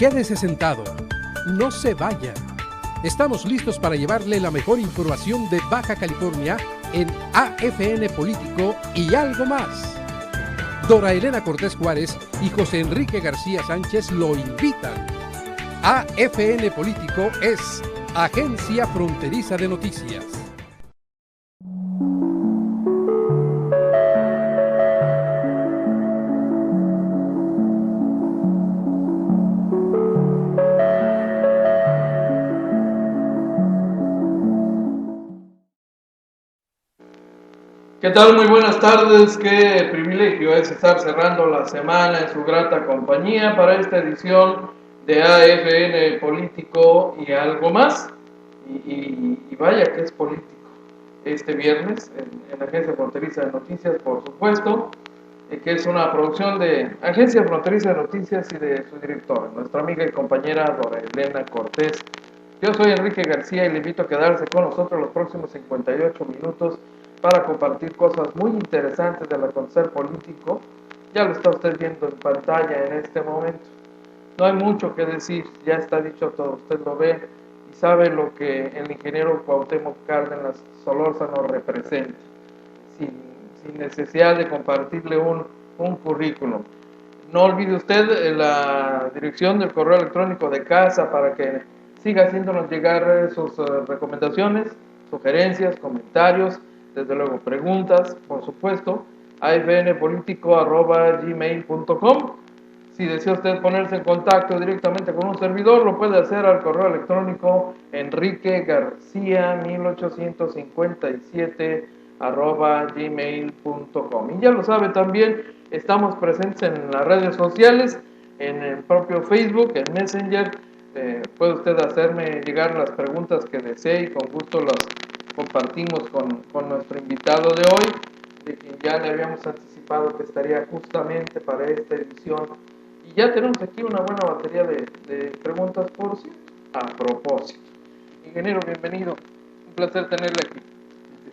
Quédese sentado, no se vaya. Estamos listos para llevarle la mejor información de Baja California en AFN Político y algo más. Dora Elena Cortés Juárez y José Enrique García Sánchez lo invitan. AFN Político es Agencia Fronteriza de Noticias. ¿Qué tal? Muy buenas tardes, qué privilegio es estar cerrando la semana en su grata compañía para esta edición de AFN Político y algo más. Y vaya que es político. Este viernes en la Agencia Fronteriza de Noticias, por supuesto, que es una producción de Agencia Fronteriza de Noticias y de su directora, nuestra amiga y compañera Dora Elena Cortés. Yo soy Enrique García y le invito a quedarse con nosotros los próximos 58 minutos para compartir cosas muy interesantes del acontecer político. Ya lo está usted viendo en pantalla en este momento. No hay mucho que decir, ya está dicho todo, usted lo ve y sabe lo que el ingeniero Cuauhtémoc Cárdenas Solórzano representa, sin necesidad de compartirle un currículum. No olvide usted la dirección del correo electrónico de casa para que siga haciéndonos llegar sus recomendaciones, sugerencias, comentarios, desde luego preguntas, por supuesto, afnpolitico@gmail.com. Si desea usted ponerse en contacto directamente con un servidor, lo puede hacer al correo electrónico enriquegarcia1857@gmail.com. Y ya lo sabe también, estamos presentes en las redes sociales, en el propio Facebook, en Messenger. Puede usted hacerme llegar las preguntas que desee y con gusto las compartimos con nuestro invitado de hoy, de quien ya le habíamos anticipado que estaría justamente para esta edición. Y ya tenemos aquí una buena batería de preguntas, por cierto, a propósito. Ingeniero, bienvenido. Un placer tenerle aquí.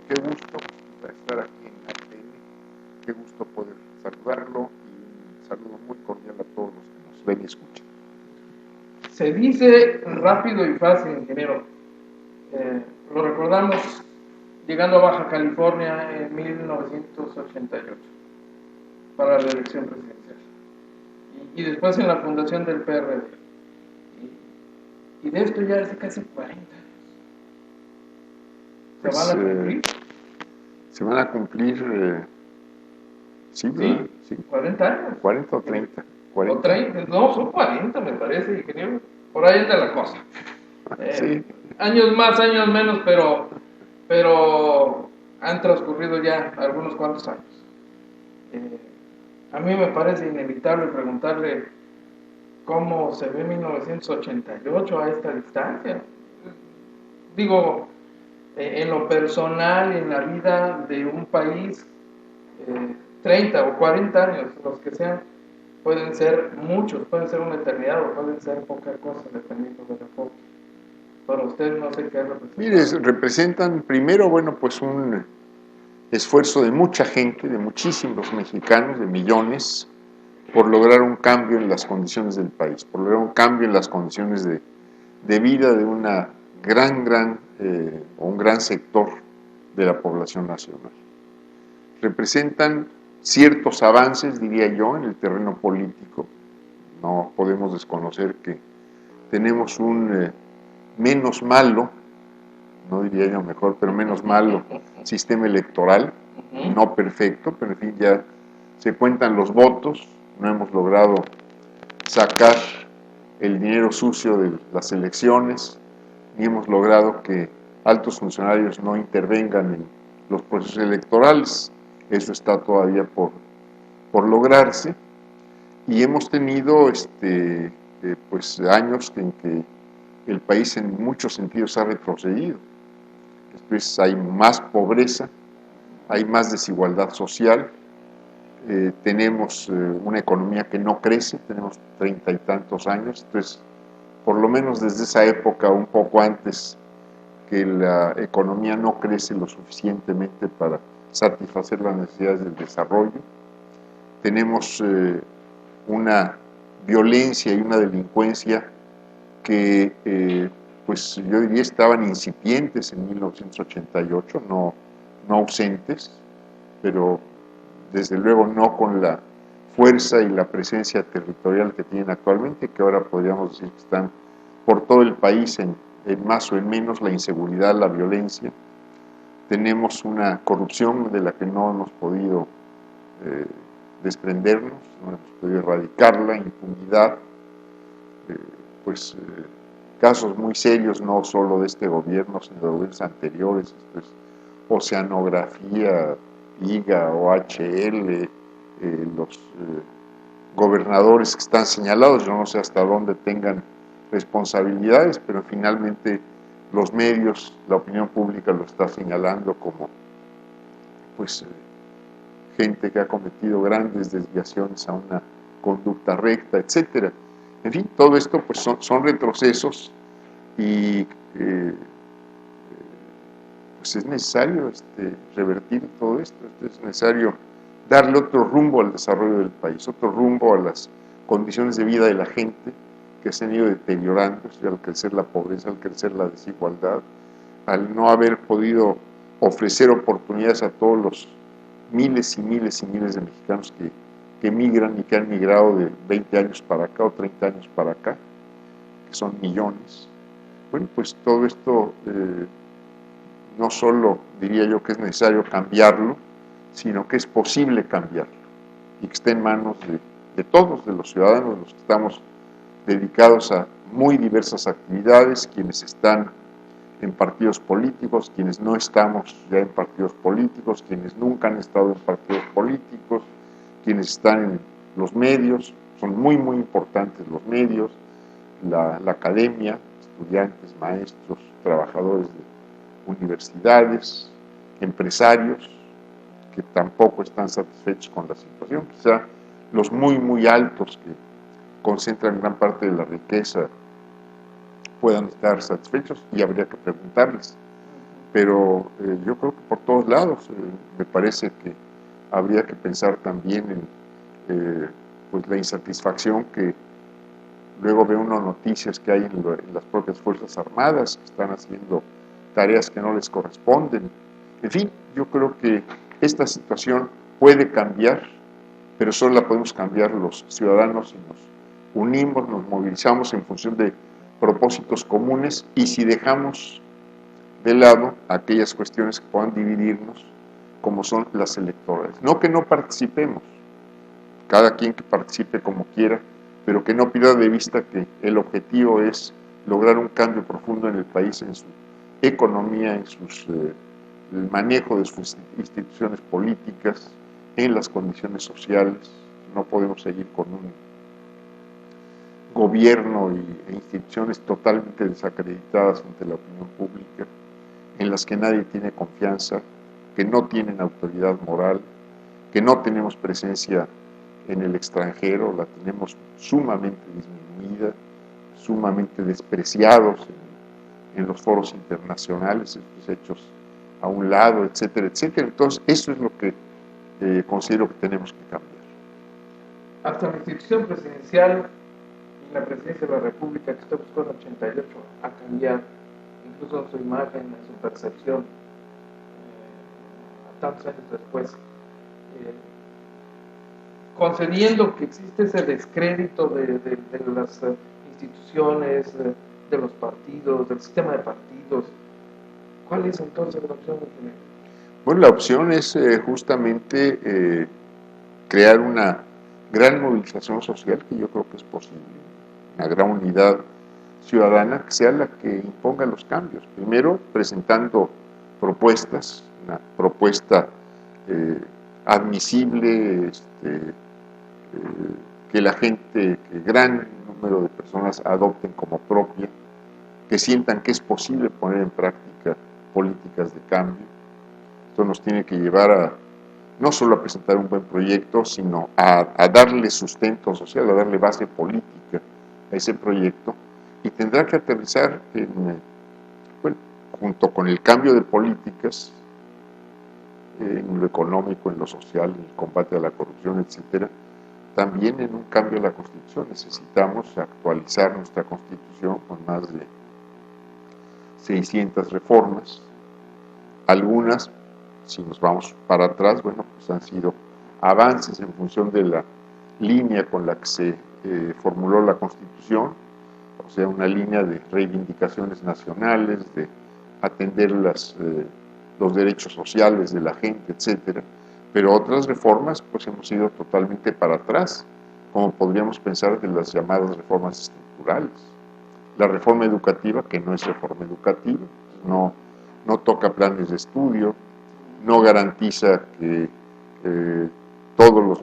Qué gusto estar aquí en AFN. Qué gusto poder saludarlo y un saludo muy cordial a todos los que nos ven y escuchan. Se dice rápido y fácil, ingeniero. Lo recordamos llegando a Baja California en 1988 para la elección presidencial y después en la fundación del PRD y de esto ya hace casi 40 años. ¿Se van a cumplir? Se van a cumplir, sí, 40 años. 40 o 30. 40. O 30, no, son 40 me parece, ingeniero. Por ahí anda la cosa. Sí. Años más, años menos, pero han transcurrido ya algunos cuantos años. A mí me parece inevitable preguntarle cómo se ve 1988 a esta distancia. Digo, en lo personal, en la vida de un país, 30 o 40 años, los que sean, pueden ser muchos, pueden ser una eternidad o pueden ser poca cosa, dependiendo de la foto. Para usted no sé qué representa. Mire, representan primero, bueno, pues un esfuerzo de mucha gente, de muchísimos mexicanos, de millones, por lograr un cambio en las condiciones del país, por lograr un cambio en las condiciones de vida de una o un gran sector de la población nacional. Representan ciertos avances, diría yo, en el terreno político. No podemos desconocer que tenemos un menos malo, no diría yo mejor, pero menos malo sistema electoral, no perfecto, pero en fin, ya se cuentan los votos, no hemos logrado sacar el dinero sucio de las elecciones, ni hemos logrado que altos funcionarios no intervengan en los procesos electorales. Eso está todavía por lograrse, y hemos tenido pues años en que el país en muchos sentidos ha retrocedido. Después hay más pobreza, hay más desigualdad social, tenemos una economía que no crece, tenemos 30 y tantos años, entonces por lo menos desde esa época, un poco antes, que la economía no crece lo suficientemente para satisfacer las necesidades del desarrollo. Tenemos una violencia y una delincuencia que pues yo diría estaban incipientes en 1988, no ausentes, pero desde luego no con la fuerza y la presencia territorial que tienen actualmente, que ahora podríamos decir que están por todo el país en más o en menos, la inseguridad, la violencia. Tenemos una corrupción de la que no hemos podido desprendernos, no hemos podido erradicarla, impunidad, casos muy serios, no solo de este gobierno, sino de gobiernos anteriores, Oceanografía, IGA, OHL, los gobernadores que están señalados, yo no sé hasta dónde tengan responsabilidades, pero finalmente los medios, la opinión pública lo está señalando como gente que ha cometido grandes desviaciones a una conducta recta, etcétera. En fin, todo esto pues son retrocesos y pues es necesario revertir todo esto, es necesario darle otro rumbo al desarrollo del país, otro rumbo a las condiciones de vida de la gente que se han ido deteriorando al crecer la pobreza, al crecer la desigualdad, al no haber podido ofrecer oportunidades a todos los miles y miles y miles de mexicanos que migran y que han migrado de 20 años para acá o 30 años para acá, que son millones. Bueno, pues todo esto no solo diría yo que es necesario cambiarlo, sino que es posible cambiarlo y que está en manos de todos, de los ciudadanos, los que estamos dedicados a muy diversas actividades, quienes están en partidos políticos, quienes no estamos ya en partidos políticos, quienes nunca han estado en partidos políticos, quienes están en los medios, son muy importantes los medios, la academia, estudiantes, maestros, trabajadores de universidades, empresarios, que tampoco están satisfechos con la situación, quizá los muy altos que concentran gran parte de la riqueza puedan estar satisfechos y habría que preguntarles. Pero yo creo que por todos lados me parece que habría que pensar también en la insatisfacción que luego ve uno noticias que hay en las propias Fuerzas Armadas, que están haciendo tareas que no les corresponden. En fin, yo creo que esta situación puede cambiar, pero solo la podemos cambiar los ciudadanos si nos unimos, nos movilizamos en función de propósitos comunes y si dejamos de lado aquellas cuestiones que puedan dividirnos, como son las electorales. No que no participemos, cada quien que participe como quiera, pero que no pierda de vista que el objetivo es lograr un cambio profundo en el país, en su economía, en el manejo de sus instituciones políticas, en las condiciones sociales. No podemos seguir con un gobierno e instituciones totalmente desacreditadas ante la opinión pública, en las que nadie tiene confianza, que no tienen autoridad moral, que no tenemos presencia en el extranjero, la tenemos sumamente disminuida, sumamente despreciados en los foros internacionales, hechos a un lado, etcétera, etcétera. Entonces, eso es lo que considero que tenemos que cambiar. Hasta la institución presidencial y la presidencia de la República, que está buscando 88, ha cambiado, incluso en su imagen, en su percepción, tantos años después. Concediendo que existe ese descrédito de las instituciones, de los partidos, del sistema de partidos, ¿cuál es entonces la opción? Bueno, la opción es justamente crear una gran movilización social, que yo creo que es posible, una gran unidad ciudadana que sea la que imponga los cambios. Primero, presentando propuestas, una propuesta admisible, que la gente, que gran número de personas adopten como propia, que sientan que es posible poner en práctica políticas de cambio. Esto nos tiene que llevar no solo a presentar un buen proyecto, sino a darle sustento social, a darle base política a ese proyecto, y tendrá que aterrizar junto con el cambio de políticas, en lo económico, en lo social, en el combate a la corrupción, etcétera, también en un cambio de la Constitución. Necesitamos actualizar nuestra Constitución con más de 600 reformas. Algunas, si nos vamos para atrás, bueno, pues han sido avances en función de la línea con la que se formuló la Constitución, o sea, una línea de reivindicaciones nacionales, de atender los derechos sociales de la gente, etcétera. Pero otras reformas, pues hemos ido totalmente para atrás, como podríamos pensar de las llamadas reformas estructurales. La reforma educativa, que no es reforma educativa, no toca planes de estudio, no garantiza que todos los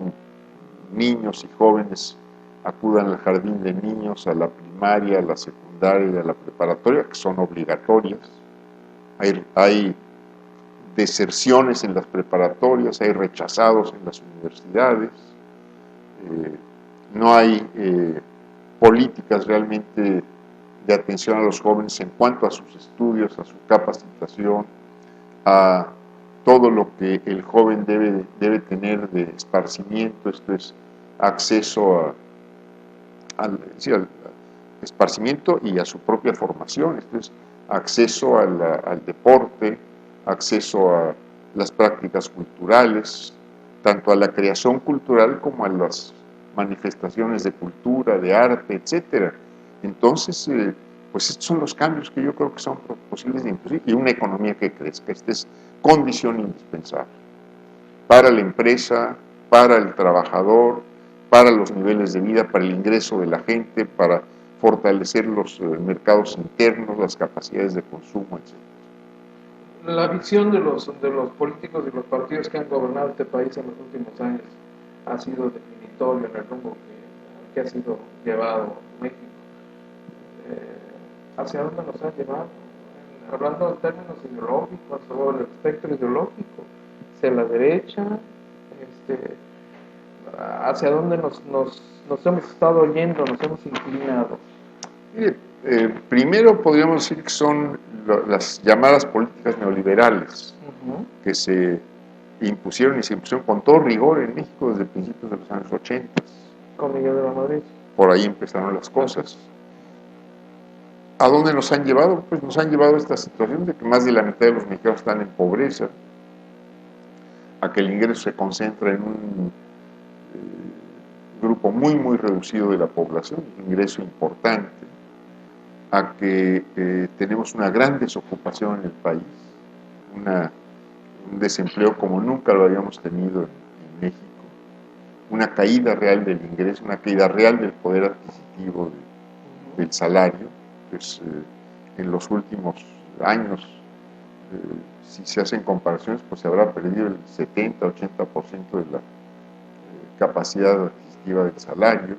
niños y jóvenes acudan al jardín de niños, a la primaria, a la secundaria y a la preparatoria, que son obligatorias. Hay deserciones en las preparatorias, hay rechazados en las universidades, no hay políticas realmente de atención a los jóvenes en cuanto a sus estudios, a su capacitación, a todo lo que el joven debe tener de esparcimiento, esto es acceso al esparcimiento y a su propia formación, esto es acceso al deporte, acceso a las prácticas culturales, tanto a la creación cultural como a las manifestaciones de cultura, de arte, etcétera. Entonces, pues estos son los cambios que yo creo que son posibles de introducir, y una economía que crezca. Esta es condición indispensable para la empresa, para el trabajador, para los niveles de vida, para el ingreso de la gente, para fortalecer los mercados internos, las capacidades de consumo, etc. La visión de los políticos y los partidos que han gobernado este país en los últimos años ha sido definitorio en el rumbo que ha sido llevado México. ¿Hacia dónde nos ha llevado? Hablando en términos ideológicos, o el espectro ideológico, hacia la derecha, hacia dónde nos hemos estado yendo, nos hemos inclinado. Primero podríamos decir que son las llamadas políticas neoliberales, que se impusieron con todo rigor en México desde principios de los años 80. Con Miguel de la Madrid. Por ahí empezaron las cosas. ¿A dónde nos han llevado? Pues nos han llevado a esta situación de que más de la mitad de los mexicanos están en pobreza, a que el ingreso se concentra en un grupo muy, muy reducido de la población, un ingreso importante, a que tenemos una gran desocupación en el país, un desempleo como nunca lo habíamos tenido en México, una caída real del ingreso, una caída real del poder adquisitivo del salario. Pues en los últimos años, si se hacen comparaciones, pues se habrá perdido el 70-80% de la capacidad adquisitiva del salario.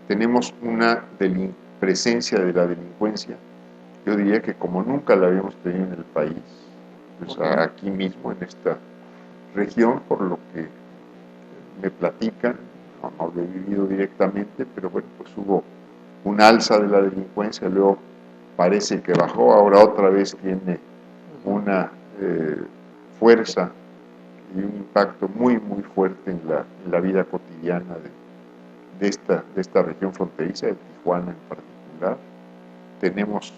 Tenemos una presencia de la delincuencia, yo diría que como nunca la habíamos tenido en el país, pues aquí mismo en esta región, por lo que me platican, no lo he vivido directamente, pero bueno, pues hubo un alza de la delincuencia, luego parece que bajó, ahora otra vez tiene una fuerza y un impacto muy, muy fuerte en la vida cotidiana de esta región fronteriza, de Tijuana en particular. Tenemos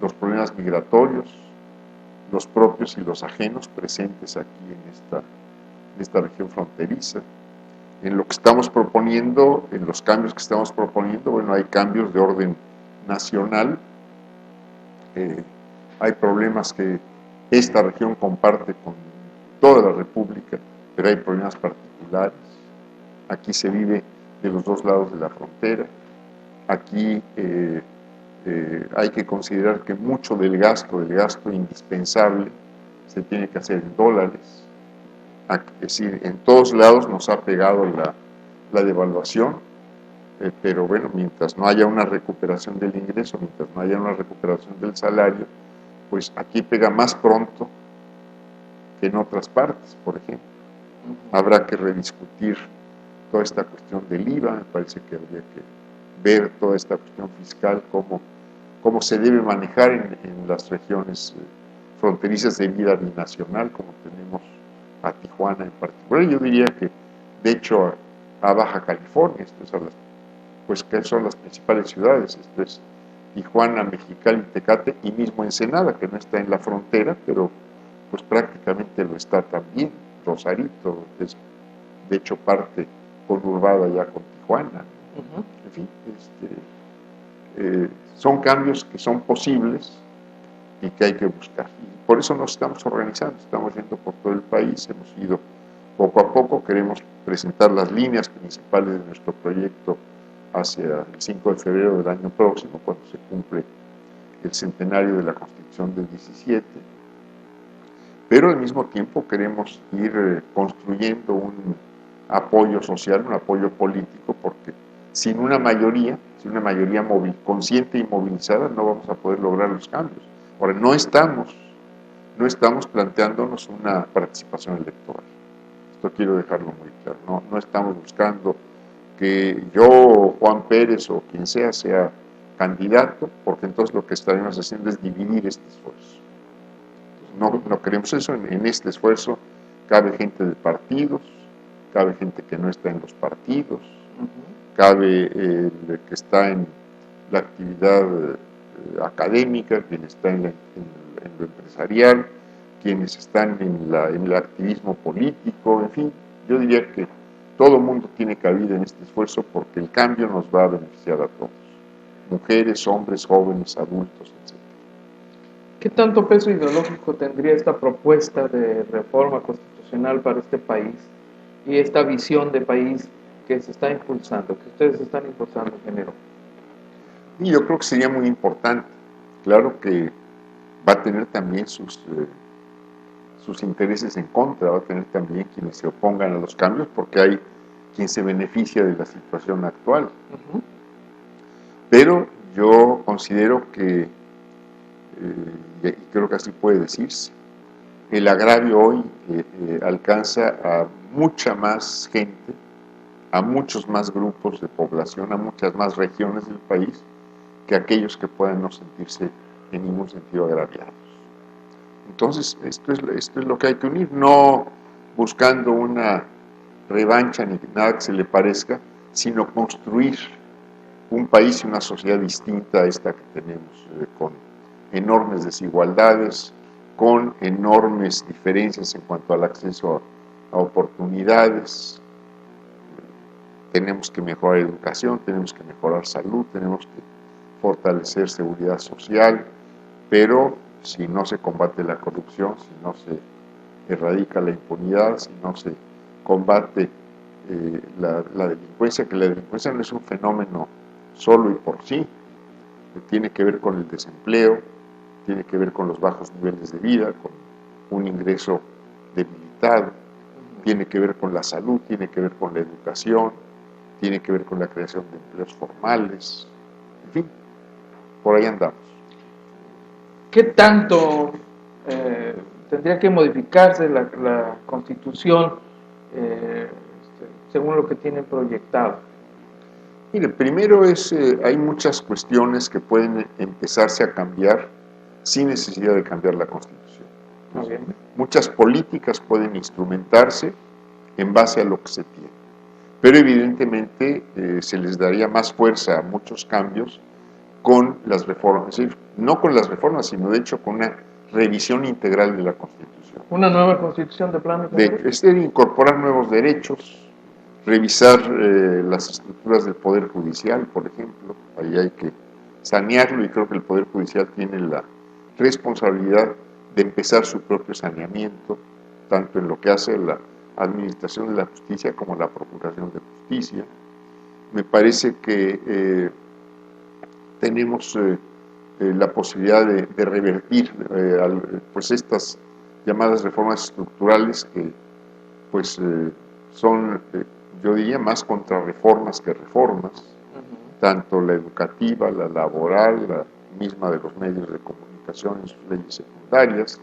los problemas migratorios, los propios y los ajenos presentes aquí en esta región fronteriza. En lo que estamos proponiendo, en los cambios que estamos proponiendo, bueno, hay cambios de orden nacional, hay problemas que esta región comparte con toda la República, pero hay problemas particulares. Aquí se vive de los dos lados de la frontera. Aquí hay que considerar que mucho del gasto indispensable, se tiene que hacer en dólares. Es decir, en todos lados nos ha pegado la devaluación, pero bueno, mientras no haya una recuperación del ingreso, mientras no haya una recuperación del salario, pues aquí pega más pronto que en otras partes, por ejemplo. Habrá que rediscutir toda esta cuestión del IVA, me parece que habría que ver toda esta cuestión fiscal, cómo se debe manejar en las regiones fronterizas de vida binacional, como tenemos a Tijuana en particular. Yo diría que, de hecho, a Baja California, esto es pues que son las principales ciudades, esto es Tijuana, Mexicali, Tecate y mismo Ensenada, que no está en la frontera, pero pues prácticamente lo está también. Rosarito es de hecho parte conurbada ya con Tijuana. En fin, son cambios que son posibles y que hay que buscar. Y por eso nos estamos organizando, estamos yendo por todo el país, hemos ido poco a poco, queremos presentar las líneas principales de nuestro proyecto hacia el 5 de febrero del año próximo, cuando se cumple el centenario de la Constitución del 17, pero al mismo tiempo queremos ir construyendo un apoyo social, un apoyo político, porque sin una mayoría consciente y movilizada no vamos a poder lograr los cambios. Ahora, no estamos planteándonos una participación electoral. Esto quiero dejarlo muy claro. No estamos buscando que yo, Juan Pérez o quien sea candidato, porque entonces lo que estaremos haciendo es dividir este esfuerzo. Entonces, no queremos eso. En este esfuerzo cabe gente de partidos, cabe gente que no está en los partidos, cabe el que está en la actividad académica, quien está en lo empresarial, quienes están en el activismo político, en fin, yo diría que todo el mundo tiene cabida en este esfuerzo porque el cambio nos va a beneficiar a todos, mujeres, hombres, jóvenes, adultos, etc. ¿Qué tanto peso ideológico tendría esta propuesta de reforma constitucional para este país y esta visión de país que se está impulsando, que ustedes están impulsando, ingeniero? Y yo creo que sería muy importante. Claro que va a tener también sus intereses en contra, va a tener también quienes se opongan a los cambios, porque hay quien se beneficia de la situación actual. Pero yo considero que, y creo que así puede decirse, el agravio hoy alcanza a mucha más gente, a muchos más grupos de población, a muchas más regiones del país, que aquellos que puedan no sentirse en ningún sentido agraviados. Entonces, esto es lo que hay que unir, no buscando una revancha ni nada que se le parezca, sino construir un país y una sociedad distinta a esta que tenemos, con enormes desigualdades, con enormes diferencias en cuanto al acceso a oportunidades. Tenemos que mejorar educación, tenemos que mejorar salud, tenemos que fortalecer seguridad social, pero si no se combate la corrupción, si no se erradica la impunidad, si no se combate la delincuencia, que la delincuencia no es un fenómeno solo y por sí, tiene que ver con el desempleo, tiene que ver con los bajos niveles de vida, con un ingreso debilitado, tiene que ver con la salud, tiene que ver con la educación, tiene que ver con la creación de empleos formales, en fin, por ahí andamos. ¿Qué tanto tendría que modificarse la Constitución según lo que tienen proyectado? Mire, primero hay muchas cuestiones que pueden empezarse a cambiar sin necesidad de cambiar la Constitución. Okay. Muchas políticas pueden instrumentarse en base a lo que se tiene, pero evidentemente se les daría más fuerza a muchos cambios con las reformas, es decir, no con las reformas, sino de hecho con una revisión integral de la Constitución. ¿Una nueva Constitución de plano? Es decir, incorporar nuevos derechos, revisar las estructuras del Poder Judicial, por ejemplo. Ahí hay que sanearlo y creo que el Poder Judicial tiene la responsabilidad de empezar su propio saneamiento, tanto en lo que hace la administración de la justicia como la procuración de justicia. Me parece que tenemos la posibilidad de revertir pues estas llamadas reformas estructurales que pues son, yo diría, más contrarreformas que reformas, tanto la educativa, la laboral, la misma de los medios de comunicación en sus leyes secundarias,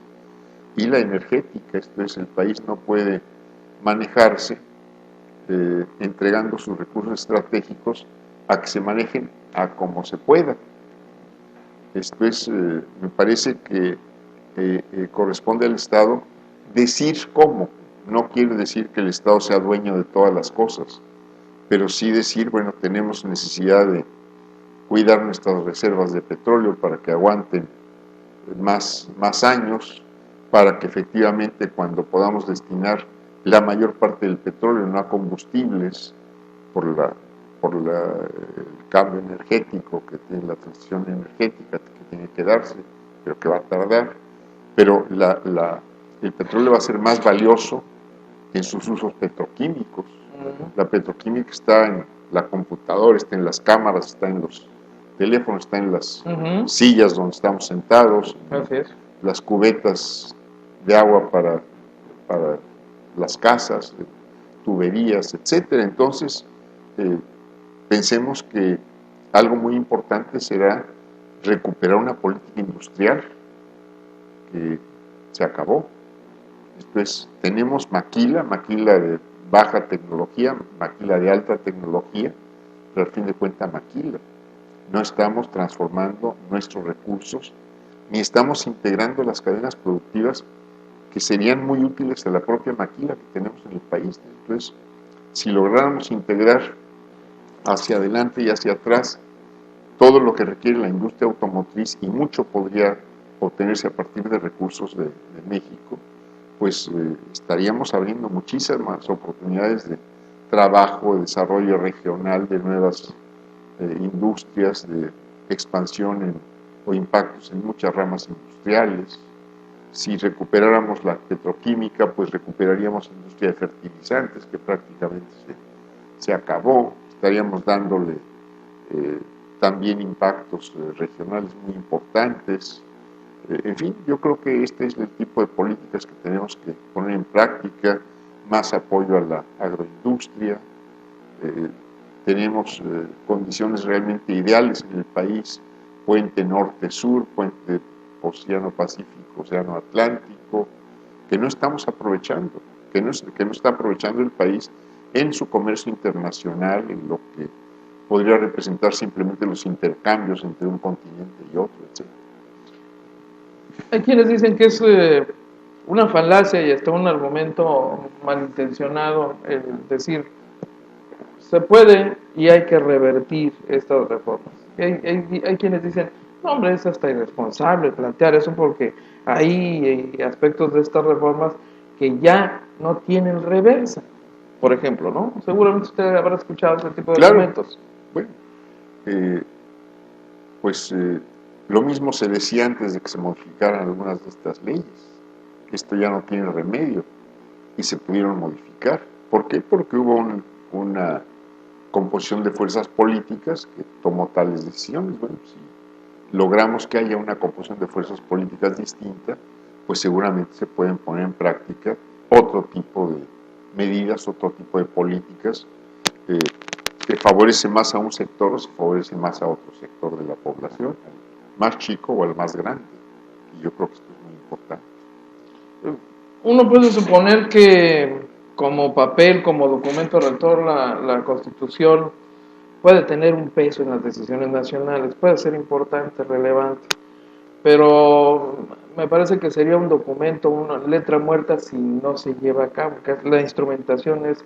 y la energética. Esto es, el país no puede manejarse entregando sus recursos estratégicos a que se manejen a como se pueda. Esto es, me parece que corresponde al Estado decir cómo. No quiere decir que el Estado sea dueño de todas las cosas, pero sí decir, bueno, tenemos necesidad de cuidar nuestras reservas de petróleo para que aguanten más años, para que efectivamente cuando podamos destinar la mayor parte del petróleo no a combustibles por el cambio energético que tiene la transición energética que tiene que darse, pero que va a tardar, pero el petróleo va a ser más valioso en sus usos petroquímicos. La petroquímica está en la computadora, está en las cámaras, está en los teléfonos, está en las sillas donde estamos sentados, las cubetas de agua para las casas, tuberías, etcétera. Entonces, pensemos que algo muy importante será recuperar una política industrial que se acabó. Entonces, tenemos maquila de baja tecnología, maquila de alta tecnología, pero al fin de cuentas maquila. No estamos transformando nuestros recursos, ni estamos integrando las cadenas productivas que serían muy útiles a la propia maquila que tenemos en el país. Entonces, si lográramos integrar hacia adelante y hacia atrás todo lo que requiere la industria automotriz, y mucho podría obtenerse a partir de recursos de México, pues estaríamos abriendo muchísimas oportunidades de trabajo, de desarrollo regional, de nuevas industrias, de expansión o impactos en muchas ramas industriales. Si recuperáramos la petroquímica, pues recuperaríamos industria de fertilizantes, que prácticamente se acabó. Estaríamos dándole también impactos regionales muy importantes. En fin, yo creo que este es el tipo de políticas que tenemos que poner en práctica, más apoyo a la agroindustria. Tenemos condiciones realmente ideales en el país, puente norte-sur, puente Océano-Pacífico, Océano-Atlántico, que no estamos aprovechando, que no está aprovechando el país en su comercio internacional, en lo que podría representar simplemente los intercambios entre un continente y otro, etc. Hay quienes dicen que es una falacia y hasta un argumento malintencionado el decir se puede y hay que revertir estas reformas. Hay quienes dicen, no hombre, es hasta irresponsable plantear eso porque hay aspectos de estas reformas que ya no tienen reversa. Por ejemplo, ¿no? Seguramente usted habrá escuchado ese tipo de argumentos. Bueno, lo mismo se decía antes de que se modificaran algunas de estas leyes. Esto ya no tiene remedio y se pudieron modificar. ¿Por qué? Porque hubo una composición de fuerzas políticas que tomó tales decisiones. Bueno, si logramos que haya una composición de fuerzas políticas distinta, pues seguramente se pueden poner en práctica otro tipo de medidas, otro tipo de políticas que favorece más a un sector o se favorece más a otro sector de la población, al más chico o al más grande. Y yo creo que esto es muy importante. Uno puede suponer que como papel, como documento rector, la Constitución puede tener un peso en las decisiones nacionales, puede ser importante, relevante, pero me parece que sería un documento, una letra muerta si no se lleva a cabo, que la instrumentación es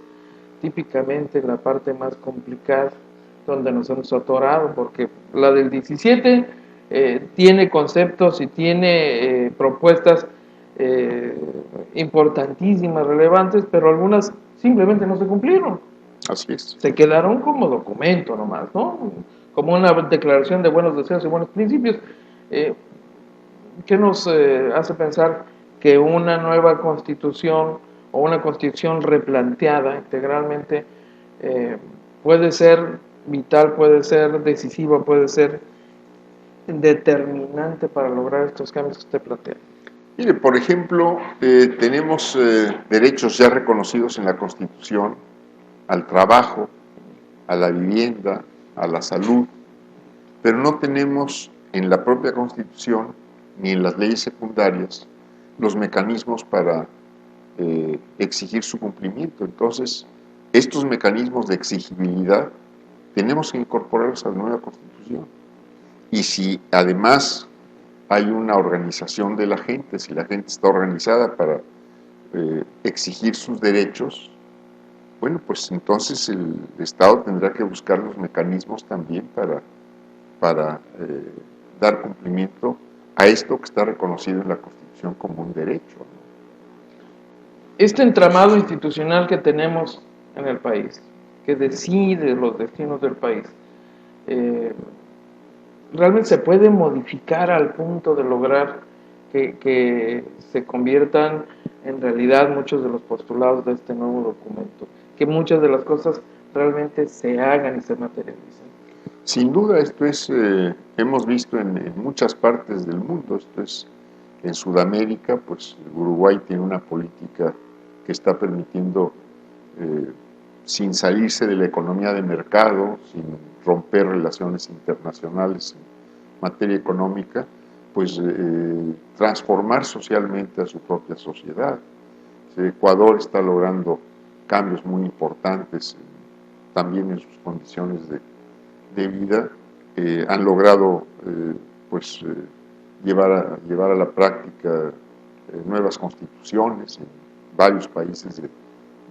típicamente la parte más complicada, donde nos hemos atorado, porque la del 17 tiene conceptos y tiene propuestas importantísimas, relevantes, pero algunas simplemente no se cumplieron. Así es. Se quedaron como documento nomás, ¿no? Como una declaración de buenos deseos y buenos principios. ¿Qué nos hace pensar que una nueva constitución o una constitución replanteada integralmente puede ser vital, puede ser decisiva, puede ser determinante para lograr estos cambios que usted plantea? Mire, por ejemplo, tenemos derechos ya reconocidos en la Constitución al trabajo, a la vivienda, a la salud, pero no tenemos en la propia Constitución ni en las leyes secundarias los mecanismos para exigir su cumplimiento. Entonces, estos mecanismos de exigibilidad tenemos que incorporarlos a la nueva Constitución. Y si además hay una organización de la gente, si la gente está organizada para exigir sus derechos, bueno, pues entonces el Estado tendrá que buscar los mecanismos también para dar cumplimiento a esto que está reconocido en la Constitución como un derecho, ¿no? Este entramado institucional que tenemos en el país, que decide los destinos del país, realmente se puede modificar al punto de lograr que se conviertan en realidad muchos de los postulados de este nuevo documento, que muchas de las cosas realmente se hagan y se materialicen. Sin duda, esto es, hemos visto en muchas partes del mundo, esto es, en Sudamérica, pues Uruguay tiene una política que está permitiendo, sin salirse de la economía de mercado, sin romper relaciones internacionales en materia económica, pues transformar socialmente a su propia sociedad. Ecuador está logrando cambios muy importantes también en sus condiciones de vida, han logrado llevar a la práctica nuevas constituciones en varios países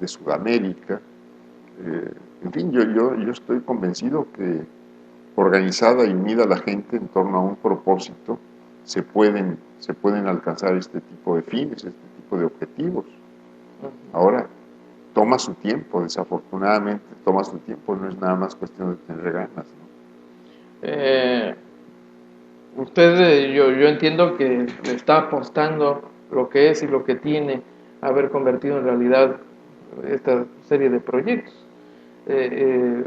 de Sudamérica. En fin, yo estoy convencido que organizada y unida la gente en torno a un propósito, se pueden alcanzar este tipo de fines, este tipo de objetivos. Ahora, toma su tiempo, desafortunadamente toma su tiempo, no es nada más cuestión de tener ganas, ¿no? Yo entiendo que le está apostando lo que es y lo que tiene haber convertido en realidad esta serie de proyectos. Debe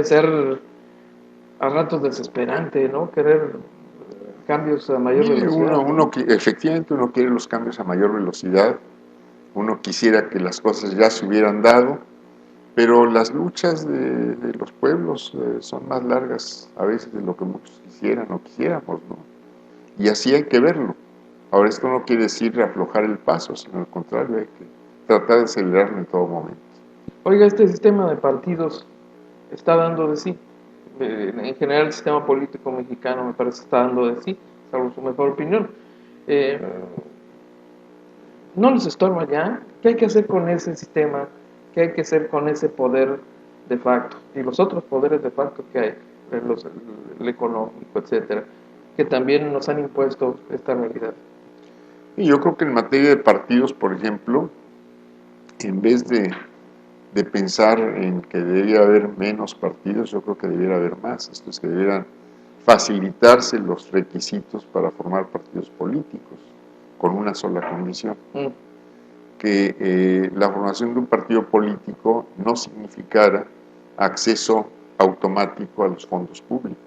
ser a ratos desesperante, ¿no? Querer cambios a mayor velocidad. Efectivamente uno quiere los cambios a mayor velocidad, uno quisiera que las cosas ya se hubieran dado, pero las luchas de los pueblos son más largas a veces de lo que muchos quisieran o quisiéramos, ¿no? Y así hay que verlo. Ahora, esto no quiere decir aflojar el paso, sino al contrario, hay que tratar de acelerarlo en todo momento. Oiga, este sistema de partidos está dando de sí. En general el sistema político mexicano me parece que está dando de sí, salvo su mejor opinión. ¿No les estorba ya? ¿Qué hay que hacer con ese sistema? ¿Qué hay que hacer con ese poder de facto? Y los otros poderes de facto que hay, el económico, etcétera, que también nos han impuesto esta realidad. Y yo creo que en materia de partidos, por ejemplo, en vez de pensar en que debería haber menos partidos, yo creo que debería haber más. Esto es que debieran facilitarse los requisitos para formar partidos políticos, con una sola condición. Que la formación de un partido político no significara acceso automático a los fondos públicos,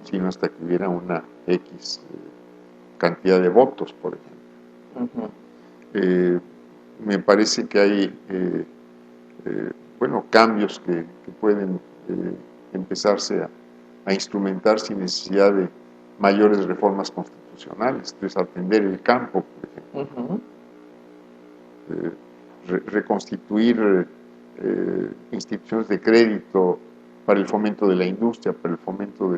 sino hasta que hubiera una X cantidad de votos, por ejemplo. Me parece que hay cambios que pueden empezarse a instrumentar sin necesidad de mayores reformas constitucionales. Entonces, atender el campo, por ejemplo. Reconstituir instituciones de crédito para el fomento de la industria, para el fomento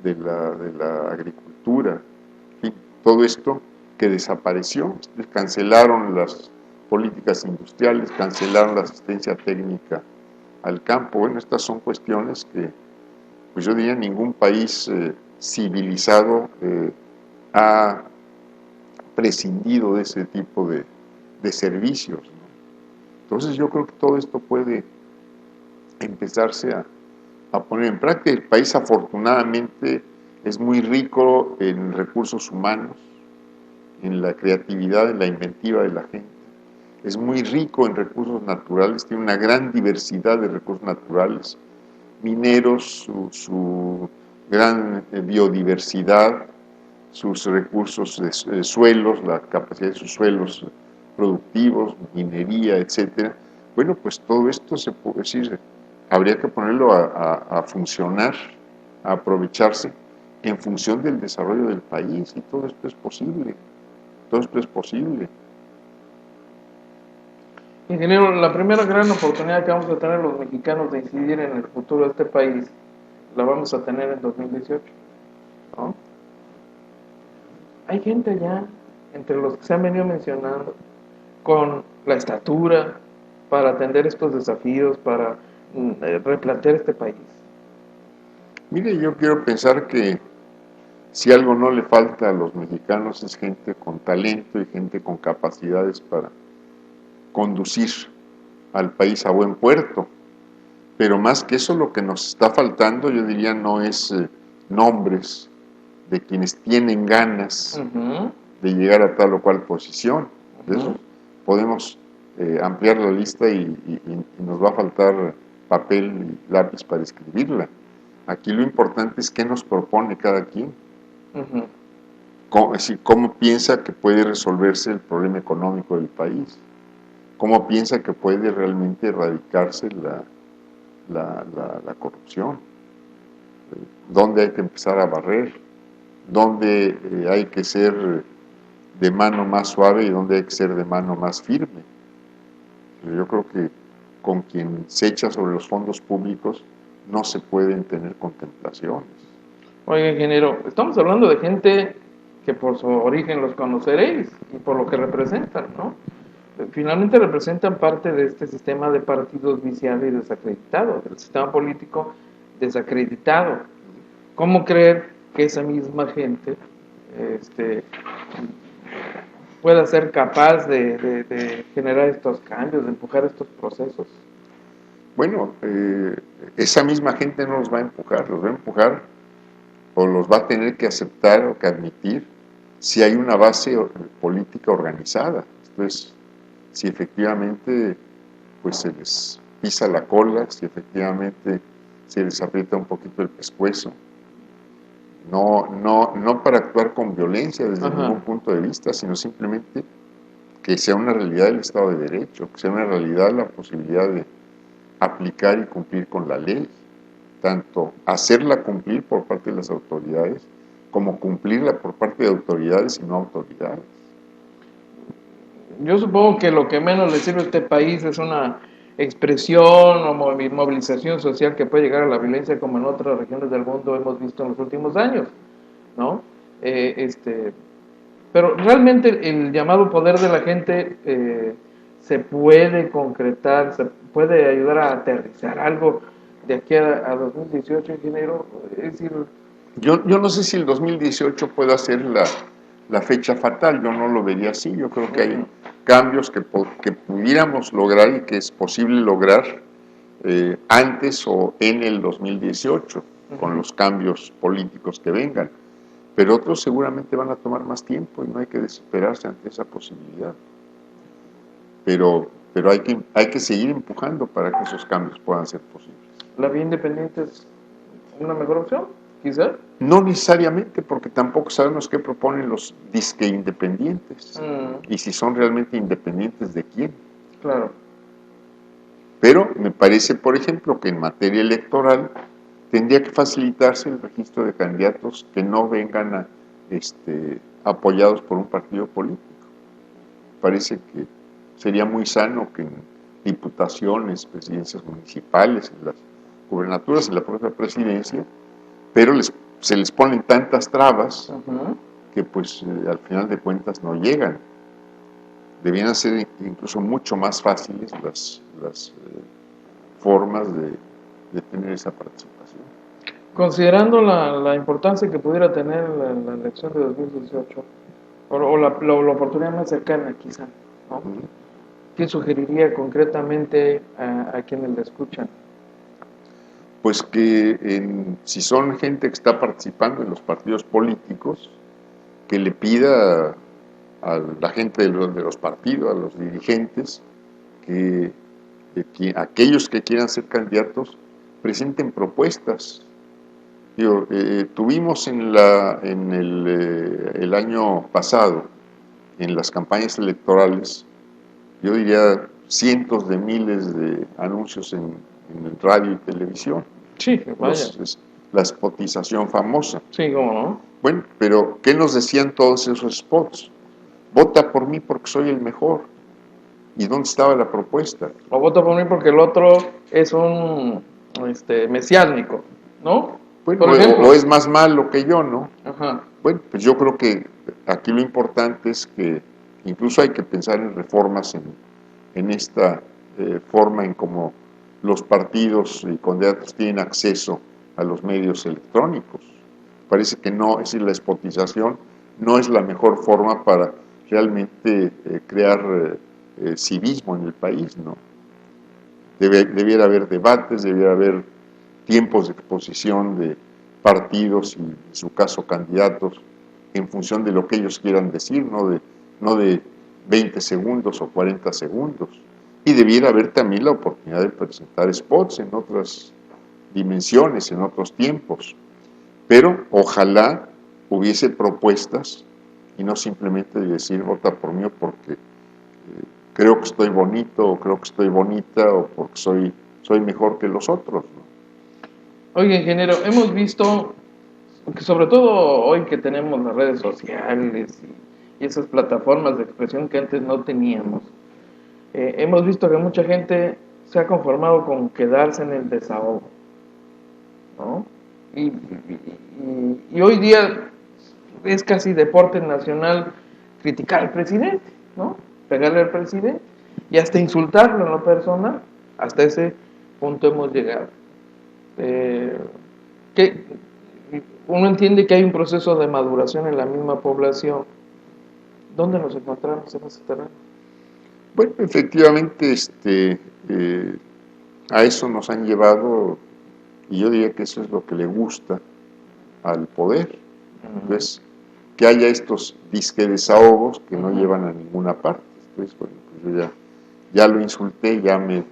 de la agricultura, en fin, todo esto que desapareció. Cancelaron las políticas industriales, cancelaron la asistencia técnica al campo. Bueno, estas son cuestiones que, pues yo diría, ningún país civilizado ha prescindido de ese tipo de servicios, ¿no? Entonces yo creo que todo esto puede empezarse a poner en práctica. El país afortunadamente es muy rico en recursos humanos, en la creatividad, en la inventiva de la gente. Es muy rico en recursos naturales, tiene una gran diversidad de recursos naturales, mineros, su gran biodiversidad, sus recursos de suelos, la capacidad de sus suelos productivos, minería, etcétera. Bueno, pues todo esto se puede decir, habría que ponerlo a funcionar, a aprovecharse en función del desarrollo del país, y todo esto es posible. Todo esto es posible. Ingeniero, la primera gran oportunidad que vamos a tener los mexicanos de incidir en el futuro de este país la vamos a tener en 2018, ¿no? Hay gente allá, entre los que se han venido mencionando, con la estatura para atender estos desafíos, para replantear este país? Mire, yo quiero pensar que si algo no le falta a los mexicanos es gente con talento y gente con capacidades para conducir al país a buen puerto. Pero más que eso, lo que nos está faltando, yo diría, no es nombres de quienes tienen ganas de llegar a tal o cual posición. De eso podemos ampliar la lista y nos va a faltar papel y lápiz para escribirla. Aquí lo importante es qué nos propone cada quien. ¿Cómo piensa que puede resolverse el problema económico del país? ¿Cómo piensa que puede realmente erradicarse la corrupción? ¿Dónde hay que empezar a barrer? ¿Dónde hay que ser de mano más suave y dónde hay que ser de mano más firme? Yo creo que con quien se echa sobre los fondos públicos no se pueden tener contemplaciones. Oiga, ingeniero, estamos hablando de gente que por su origen los conoceréis y por lo que representan, ¿no? Finalmente representan parte de este sistema de partidos viciado y desacreditado, del sistema político desacreditado. ¿Cómo creer que esa misma gente pueda ser capaz de generar estos cambios, de empujar estos procesos? Bueno, esa misma gente no los va a empujar o los va a tener que aceptar o que admitir si hay una base política organizada. Entonces, si efectivamente pues se les pisa la cola, si efectivamente se les aprieta un poquito el pescuezo. No para actuar con violencia desde ningún punto de vista, sino simplemente que sea una realidad el Estado de Derecho, que sea una realidad la posibilidad de aplicar y cumplir con la ley, tanto hacerla cumplir por parte de las autoridades, como cumplirla por parte de autoridades y no autoridades. Yo supongo que lo que menos le sirve a este país es una expresión o movilización social que puede llegar a la violencia como en otras regiones del mundo hemos visto en los últimos años, ¿no? Pero realmente el llamado poder de la gente se puede concretar, se puede ayudar a aterrizar algo de aquí a 2018, ingeniero. Es decir, yo no sé si el 2018 pueda ser la fecha fatal, yo no lo vería así. Yo creo que hay cambios que pudiéramos lograr y que es posible lograr antes o en el 2018 con los cambios políticos que vengan, pero otros seguramente van a tomar más tiempo y no hay que desesperarse ante esa posibilidad, pero hay que seguir empujando para que esos cambios puedan ser posibles. ¿La vía independiente es una mejor opción, quizá? No necesariamente, porque tampoco sabemos qué proponen los disque independientes y si son realmente independientes de quién. Claro. Pero me parece, por ejemplo, que en materia electoral tendría que facilitarse el registro de candidatos que no vengan apoyados por un partido político. Parece que sería muy sano que en diputaciones, presidencias municipales, en las gubernaturas, en la propia presidencia, pero se les ponen tantas trabas que pues al final de cuentas no llegan. Debían ser incluso mucho más fáciles las formas de tener esa participación. Considerando la importancia que pudiera tener la elección de 2018, o la oportunidad más cercana quizá, ¿no? ¿Qué sugeriría concretamente a quienes le escuchan? Pues que si son gente que está participando en los partidos políticos, que le pida a la gente de los partidos, a los dirigentes, que aquellos que quieran ser candidatos presenten propuestas. Tuvimos el año pasado, en las campañas electorales, yo diría cientos de miles de anuncios en radio y televisión. Sí, vaya. La spotización famosa. Sí, ¿cómo no? Bueno, pero ¿qué nos decían todos esos spots? Vota por mí porque soy el mejor. ¿Y dónde estaba la propuesta? O vota por mí porque el otro es un mesiánico, ¿no? Bueno, o es más malo que yo, ¿no? Ajá. Bueno, pues yo creo que aquí lo importante es que incluso hay que pensar en reformas en esta forma en cómo los partidos y candidatos tienen acceso a los medios electrónicos. Parece que no, es decir, la spotización no es la mejor forma para realmente crear civismo en el país, ¿no? Debiera haber debates, debiera haber tiempos de exposición de partidos y, en su caso, candidatos en función de lo que ellos quieran decir, no de 20 segundos o 40 segundos. Y debiera haber también la oportunidad de presentar spots en otras dimensiones, en otros tiempos. Pero ojalá hubiese propuestas y no simplemente decir vota por mí porque creo que estoy bonito o creo que estoy bonita o porque soy mejor que los otros, ¿no? Oye, ingeniero, hemos visto que sobre todo hoy que tenemos las redes sociales y esas plataformas de expresión que antes no teníamos, hemos visto que mucha gente se ha conformado con quedarse en el desahogo, ¿no? Y hoy día es casi deporte nacional criticar al presidente, ¿no? Pegarle al presidente y hasta insultarlo en lo personal. Hasta ese punto hemos llegado. Que uno entiende que hay un proceso de maduración en la misma población. ¿Dónde nos encontramos en ese terreno? Bueno, efectivamente, a eso nos han llevado, y yo diría que eso es lo que le gusta al poder. Entonces, que haya estos disque desahogos que no llevan a ninguna parte. Entonces, bueno, pues yo ya lo insulté, ya me